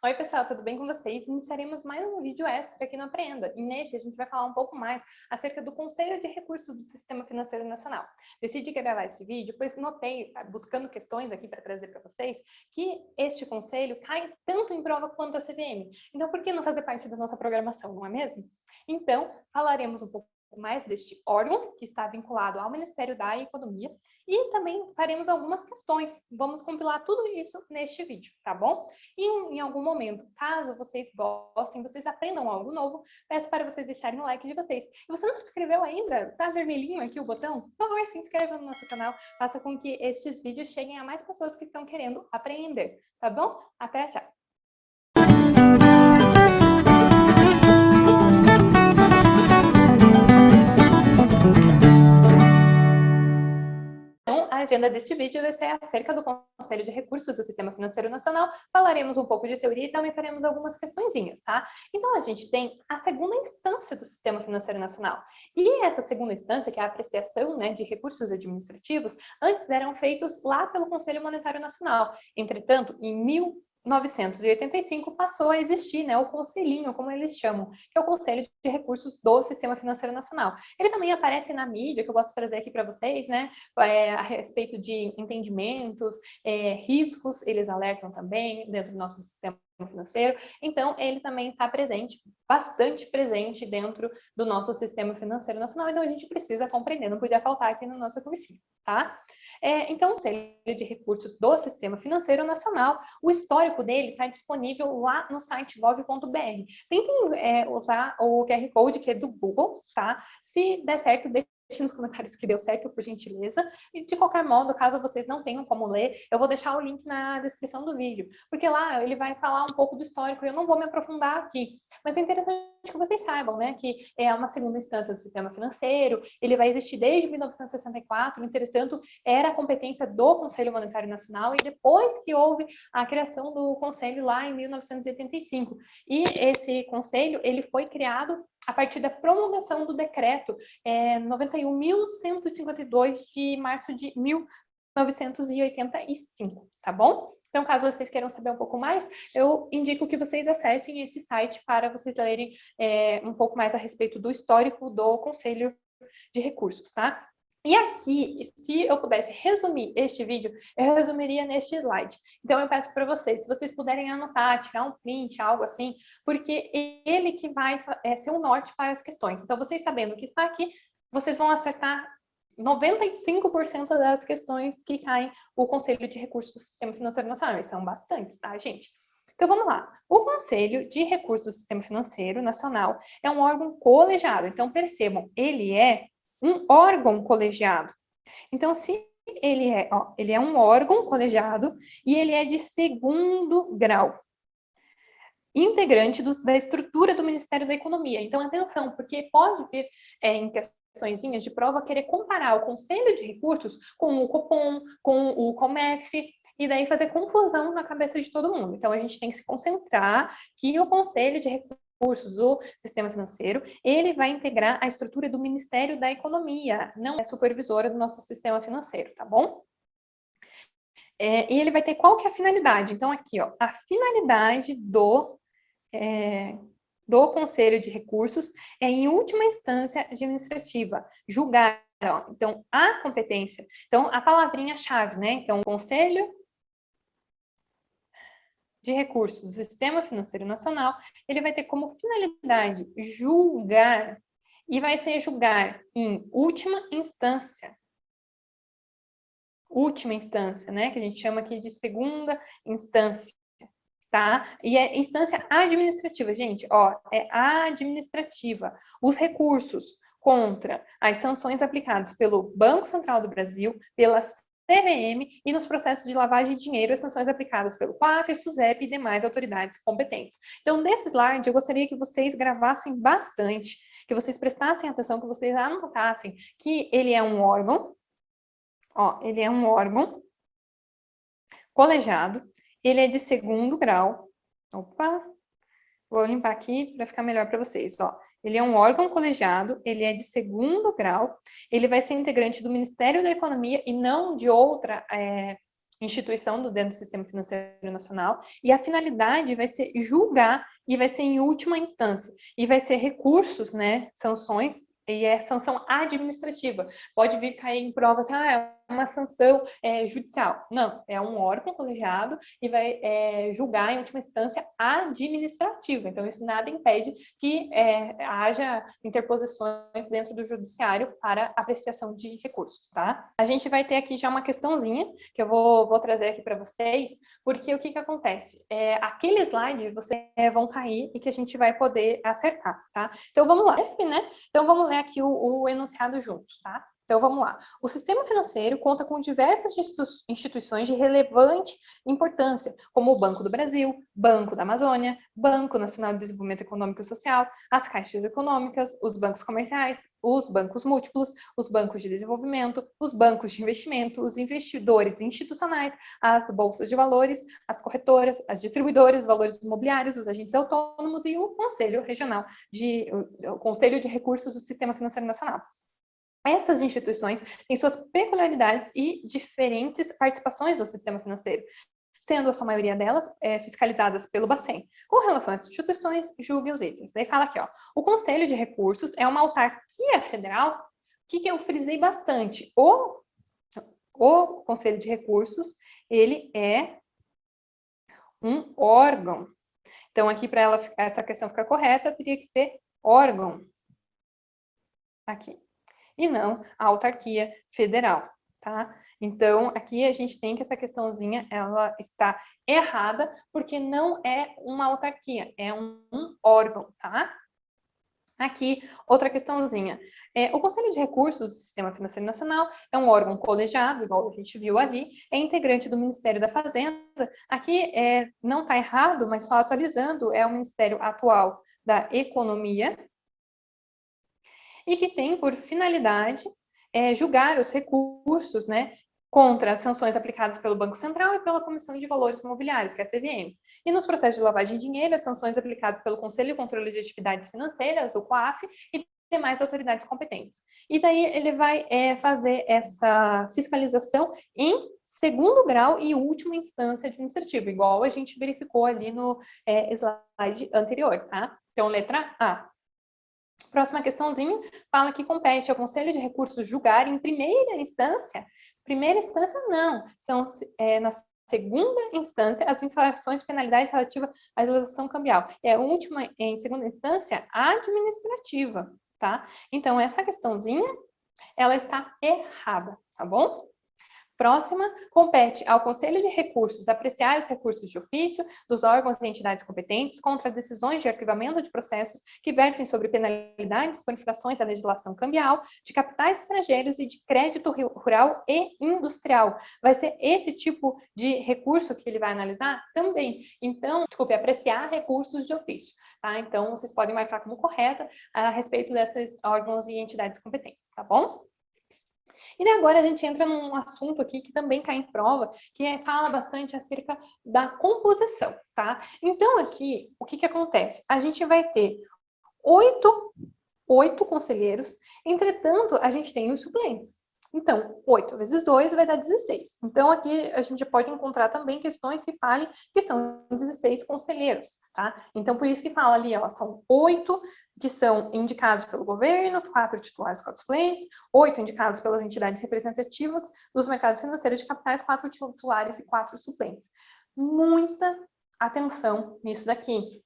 Oi, pessoal, tudo bem com vocês? Iniciaremos mais um vídeo extra aqui no Aprenda. E neste, a gente vai falar um pouco mais acerca do Conselho de Recursos do Sistema Financeiro Nacional. Decidi gravar esse vídeo, pois notei, buscando questões aqui para trazer para vocês, que este conselho cai tanto em prova quanto a CVM. Então, por que não fazer parte da nossa programação, não é mesmo? Então, falaremos um pouco mais deste órgão, que está vinculado ao Ministério da Economia, e também faremos algumas questões. Vamos compilar tudo isso neste vídeo, tá bom? E em algum momento, caso vocês gostem, vocês aprendam algo novo, peço para vocês deixarem o like de vocês. E você não se inscreveu ainda? Tá vermelhinho aqui o botão? Por favor, se inscreva no nosso canal, faça com que estes vídeos cheguem a mais pessoas que estão querendo aprender, tá bom? Até já! A agenda deste vídeo vai ser acerca do Conselho de Recursos do Sistema Financeiro Nacional. Falaremos um pouco de teoria e também faremos algumas questõezinhas, tá? Então, a gente tem a segunda instância do Sistema Financeiro Nacional. E essa segunda instância, que é a apreciação, né, de recursos administrativos, antes eram feitos lá pelo Conselho Monetário Nacional. Entretanto, em 1985 passou a existir, né, o conselhinho, como eles chamam, que é o Conselho de Recursos do Sistema Financeiro Nacional. Ele também aparece na mídia, que eu gosto de trazer aqui para vocês, né, a respeito de entendimentos, riscos, eles alertam também dentro do nosso sistema financeiro. Então, ele também está presente, bastante presente dentro do nosso sistema financeiro nacional, então a gente precisa compreender, não podia faltar aqui no nosso comecinho, tá? Então, o Conselho de Recursos do Sistema Financeiro Nacional, o histórico dele está disponível lá no site gov.br. Tentem usar o QR Code que é do Google, tá? Se der certo, deixe nos comentários que deu certo, por gentileza. E, de qualquer modo, caso vocês não tenham como ler, eu vou deixar o link na descrição do vídeo, porque lá ele vai falar um pouco do histórico e eu não vou me aprofundar aqui. Mas é interessante que vocês saibam, né, que é uma segunda instância do sistema financeiro, ele vai existir desde 1964, entretanto, era a competência do Conselho Monetário Nacional e depois que houve a criação do Conselho lá em 1985. E esse Conselho, ele foi criado a partir da promulgação do decreto 91.152 de março de 1985, tá bom? Então, caso vocês queiram saber um pouco mais, eu indico que vocês acessem esse site para vocês lerem um pouco mais a respeito do histórico do Conselho de Recursos, tá? E aqui, se eu pudesse resumir este vídeo, eu resumiria neste slide. Então, eu peço para vocês, se vocês puderem anotar, tirar um print, algo assim, porque ele que vai ser um norte para as questões. Então, vocês sabendo o que está aqui, vocês vão acertar 95% das questões que caem o Conselho de Recursos do Sistema Financeiro Nacional. E são bastantes, tá, gente? Então, vamos lá. O Conselho de Recursos do Sistema Financeiro Nacional é um órgão colegiado. Então, percebam, ele é um órgão colegiado. Então, se ele é um órgão colegiado e ele é de segundo grau, integrante da estrutura do Ministério da Economia. Então, atenção, porque pode vir em questõezinhas de prova querer comparar o Conselho de Recursos com o Copom, com o Comef, e daí fazer confusão na cabeça de todo mundo. Então, a gente tem que se concentrar que o Conselho de Recursos, o sistema financeiro, ele vai integrar a estrutura do Ministério da Economia, não é supervisora do nosso sistema financeiro, tá bom? E ele vai ter qual que é a finalidade? Então, aqui, ó, a finalidade do Conselho de Recursos é, em última instância administrativa, julgar. Ó, então, a competência. Então, a palavrinha-chave, né? Então, o Conselho de Recursos do Sistema Financeiro Nacional, ele vai ter como finalidade julgar, e vai ser julgar em última instância. Última instância, né? Que a gente chama aqui de segunda instância. Tá? E é instância administrativa, gente, ó, é administrativa. Os recursos contra as sanções aplicadas pelo Banco Central do Brasil, pela CVM e nos processos de lavagem de dinheiro, as sanções aplicadas pelo COAF, SUSEP e demais autoridades competentes. Então, nesse slide, eu gostaria que vocês gravassem bastante, que vocês prestassem atenção, que vocês anotassem que ele é um órgão, ó, ele é um órgão colegiado, ele é de segundo grau. Opa, vou limpar aqui para ficar melhor para vocês. Ó, ele é um órgão colegiado, ele é de segundo grau, ele vai ser integrante do Ministério da Economia e não de outra instituição dentro do Sistema Financeiro Nacional, e a finalidade vai ser julgar e vai ser em última instância, e vai ser recursos, né, sanções, e é sanção administrativa. Pode vir cair em prova assim, é uma sanção judicial. Não, é um órgão colegiado e vai julgar em última instância administrativa. Então, isso nada impede que haja interposições dentro do judiciário para apreciação de recursos, tá? A gente vai ter aqui já uma questãozinha que eu vou trazer aqui para vocês, porque o que acontece? Aquele slide vocês vão cair e que a gente vai poder acertar, tá? Então, vamos lá. Né? Então, vamos ler aqui o enunciado juntos, tá? Então, vamos lá. O sistema financeiro conta com diversas instituições de relevante importância, como o Banco do Brasil, Banco da Amazônia, Banco Nacional de Desenvolvimento Econômico e Social, as caixas econômicas, os bancos comerciais, os bancos múltiplos, os bancos de desenvolvimento, os bancos de investimento, os investidores institucionais, as bolsas de valores, as corretoras, as distribuidoras de valores imobiliários, os agentes autônomos e o Conselho Regional o Conselho de Recursos do Sistema Financeiro Nacional. Essas instituições têm suas peculiaridades e diferentes participações do sistema financeiro, sendo a sua maioria delas fiscalizadas pelo Bacen. Com relação às instituições, julgue os itens. Daí fala aqui, ó, o Conselho de Recursos é uma autarquia federal. O que eu frisei bastante? O Conselho de Recursos, ele é um órgão. Então, aqui, para essa questão ficar correta, teria que ser órgão. Aqui. E não a autarquia federal, tá? Então, aqui a gente tem que essa questãozinha, ela está errada, porque não é uma autarquia, é um órgão, tá? Aqui, outra questãozinha. O Conselho de Recursos do Sistema Financeiro Nacional é um órgão colegiado, igual a gente viu ali, é integrante do Ministério da Fazenda. Aqui não está errado, mas só atualizando, é o Ministério atual da Economia, e que tem por finalidade julgar os recursos, né, contra as sanções aplicadas pelo Banco Central e pela Comissão de Valores Imobiliários, que é a CVM. E nos processos de lavagem de dinheiro, as sanções aplicadas pelo Conselho de Controle de Atividades Financeiras, o COAF, e demais autoridades competentes. E daí ele vai fazer essa fiscalização em segundo grau e última instância administrativa, igual a gente verificou ali no slide anterior, tá? Então, letra A. Próxima questãozinha fala que compete ao Conselho de Recursos julgar em primeira instância. Primeira instância, não. São na segunda instância as infrações penalidades relativas à legislação cambial. Última, em segunda instância, administrativa, tá? Então, essa questãozinha, ela está errada, tá bom? Próxima, compete ao Conselho de Recursos apreciar os recursos de ofício dos órgãos e entidades competentes contra decisões de arquivamento de processos que versem sobre penalidades por infrações à legislação cambial, de capitais estrangeiros e de crédito rural e industrial. Vai ser esse tipo de recurso que ele vai analisar também. Então, apreciar recursos de ofício. Tá? Então, vocês podem marcar como correta a respeito desses órgãos e entidades competentes, tá bom? E agora a gente entra num assunto aqui que também cai em prova, que fala bastante acerca da composição, tá? Então, aqui, o que acontece? A gente vai ter oito conselheiros, entretanto, a gente tem os suplentes. Então, 8 vezes 2 vai dar 16. Então, aqui a gente pode encontrar também questões que falem que são 16 conselheiros, tá? Então, por isso que fala ali, ó, são 8 que são indicados pelo governo, 4 titulares, 4 suplentes, 8 indicados pelas entidades representativas dos mercados financeiros de capitais, 4 titulares e 4 suplentes. Muita atenção nisso daqui.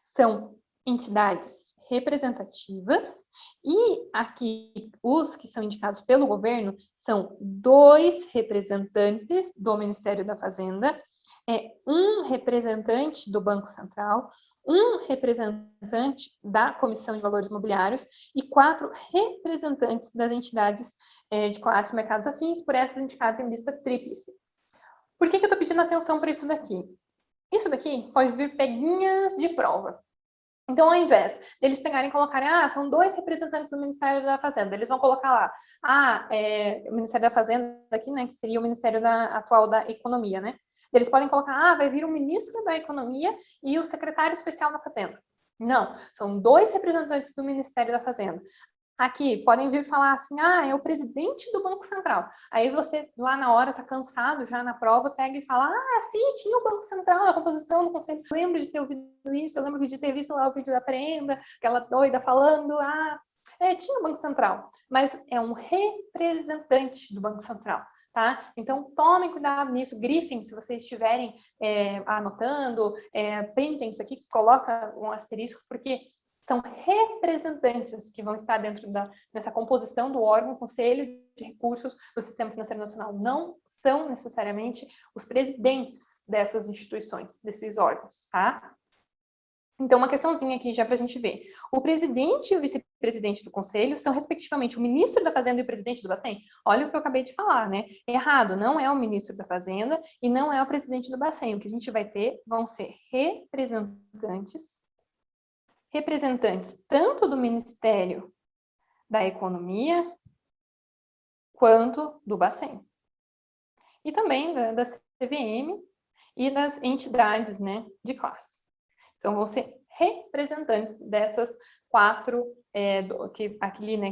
São entidades representativas, e aqui os que são indicados pelo governo são 2 representantes do Ministério da Fazenda, um representante do Banco Central, um representante da Comissão de Valores Imobiliários e 4 representantes das entidades de classe mercados afins, por essas indicadas em lista tríplice. Por que eu estou pedindo atenção para isso daqui? Isso daqui pode vir peguinhas de prova. Então, ao invés deles pegarem e colocarem, são 2 representantes do Ministério da Fazenda, eles vão colocar lá, o Ministério da Fazenda aqui, né, que seria o Ministério atual da Economia, né? Eles podem colocar, vai vir o Ministro da Economia e o Secretário Especial da Fazenda. Não, são 2 representantes do Ministério da Fazenda. Aqui, podem vir falar assim, é o presidente do Banco Central. Aí você, lá na hora, tá cansado já na prova, pega e fala, sim, tinha o Banco Central, a composição do conselho. Eu lembro de ter ouvido isso, eu lembro de ter visto lá o vídeo da Prenda, aquela doida falando, tinha o Banco Central. Mas é um representante do Banco Central. Tá? Então, tomem cuidado nisso, grifem se vocês estiverem anotando, printem isso aqui, coloca um asterisco, porque são representantes que vão estar dentro dessa composição do órgão, Conselho de Recursos do Sistema Financeiro Nacional. Não são necessariamente os presidentes dessas instituições, desses órgãos, tá? Então, uma questãozinha aqui já para a gente ver. O presidente e o vice-presidente do Conselho são, respectivamente, o ministro da Fazenda e o presidente do Bacen? Olha o que eu acabei de falar, né? Errado, não é o ministro da Fazenda e não é o presidente do Bacen. O que a gente vai ter vão ser representantes tanto do Ministério da Economia quanto do Bacen. E também da CVM e das entidades, né, de classe. Então, vão ser representantes dessas 4, que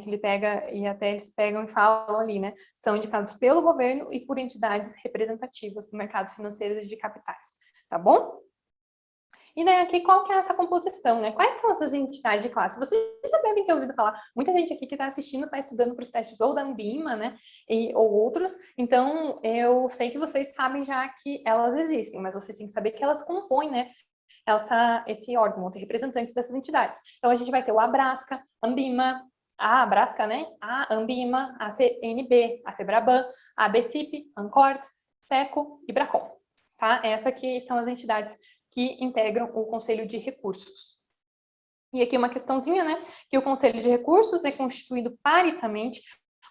ele pega, e até eles pegam e falam ali, né, são indicados pelo governo e por entidades representativas do mercado financeiro de capitais, tá bom? E daí aqui, qual que é essa composição, né? Quais são essas entidades de classe? Vocês já devem ter ouvido falar, muita gente aqui que está assistindo está estudando para os testes ou da Anbima, né? Ou outros, então eu sei que vocês sabem já que elas existem, mas vocês têm que saber que elas compõem, né? Esse órgão, vão ter representantes dessas entidades. Então a gente vai ter o Abrasca, Anbima, a Abrasca, né? A Anbima, a CNB, a Febraban, a ABCIP, Ancort, SECO e Bracon, tá? Essas aqui são as entidades que integram o Conselho de Recursos. E aqui uma questãozinha, né? Que o Conselho de Recursos é constituído paritamente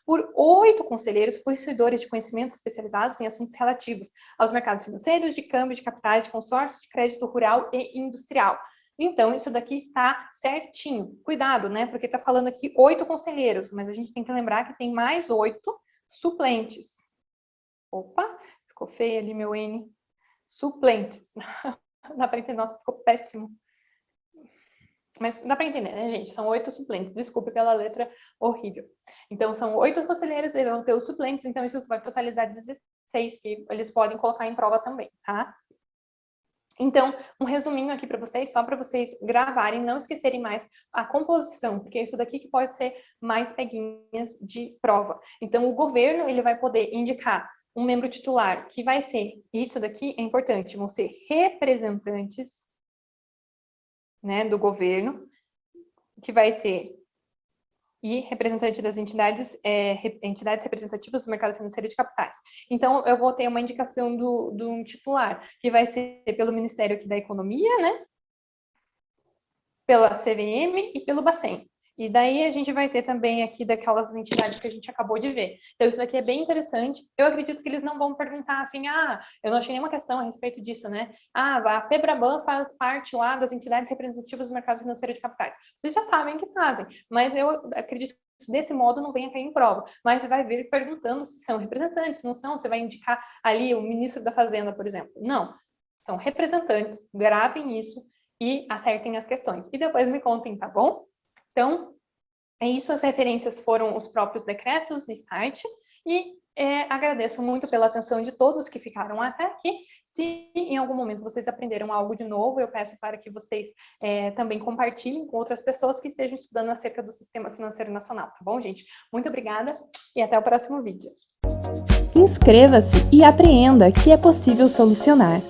por 8 conselheiros possuidores de conhecimentos especializados em assuntos relativos aos mercados financeiros, de câmbio, de capitais, de consórcio, de crédito rural e industrial. Então, isso daqui está certinho. Cuidado, né? Porque está falando aqui 8 conselheiros, mas a gente tem que lembrar que tem mais 8 suplentes. Opa, ficou feio ali meu N. Suplentes. Dá para entender, nossa, ficou péssimo. Mas dá para entender, né, gente? São 8 suplentes. Desculpe pela letra horrível. Então, são 8 conselheiros, eles vão ter os suplentes, então isso vai totalizar 16, que eles podem colocar em prova também, tá? Então, um resuminho aqui para vocês, só para vocês gravarem, não esquecerem mais a composição, porque é isso daqui que pode ser mais peguinhas de prova. Então, o governo, ele vai poder indicar um membro titular, que vai ser, isso daqui é importante, vão ser representantes, né, do governo, que vai ter e representante das entidades representativas do mercado financeiro de capitais. Então, eu vou ter uma indicação do titular, que vai ser pelo Ministério aqui da Economia, né, pela CVM e pelo Bacen. E daí a gente vai ter também aqui daquelas entidades que a gente acabou de ver. Então, isso daqui é bem interessante. Eu acredito que eles não vão perguntar assim, eu não achei nenhuma questão a respeito disso, né? A Febraban faz parte lá das entidades representativas do mercado financeiro de capitais. Vocês já sabem que fazem, mas eu acredito que desse modo não venha cair em prova. Mas você vai vir perguntando se são representantes, não são? Você vai indicar ali o ministro da Fazenda, por exemplo. Não, são representantes, gravem isso e acertem as questões. E depois me contem, tá bom? Então, é isso, as referências foram os próprios decretos e site, e agradeço muito pela atenção de todos que ficaram até aqui. Se em algum momento vocês aprenderam algo de novo, eu peço para que vocês também compartilhem com outras pessoas que estejam estudando acerca do Sistema Financeiro Nacional, tá bom, gente? Muito obrigada e até o próximo vídeo. Inscreva-se e apreenda que é possível solucionar.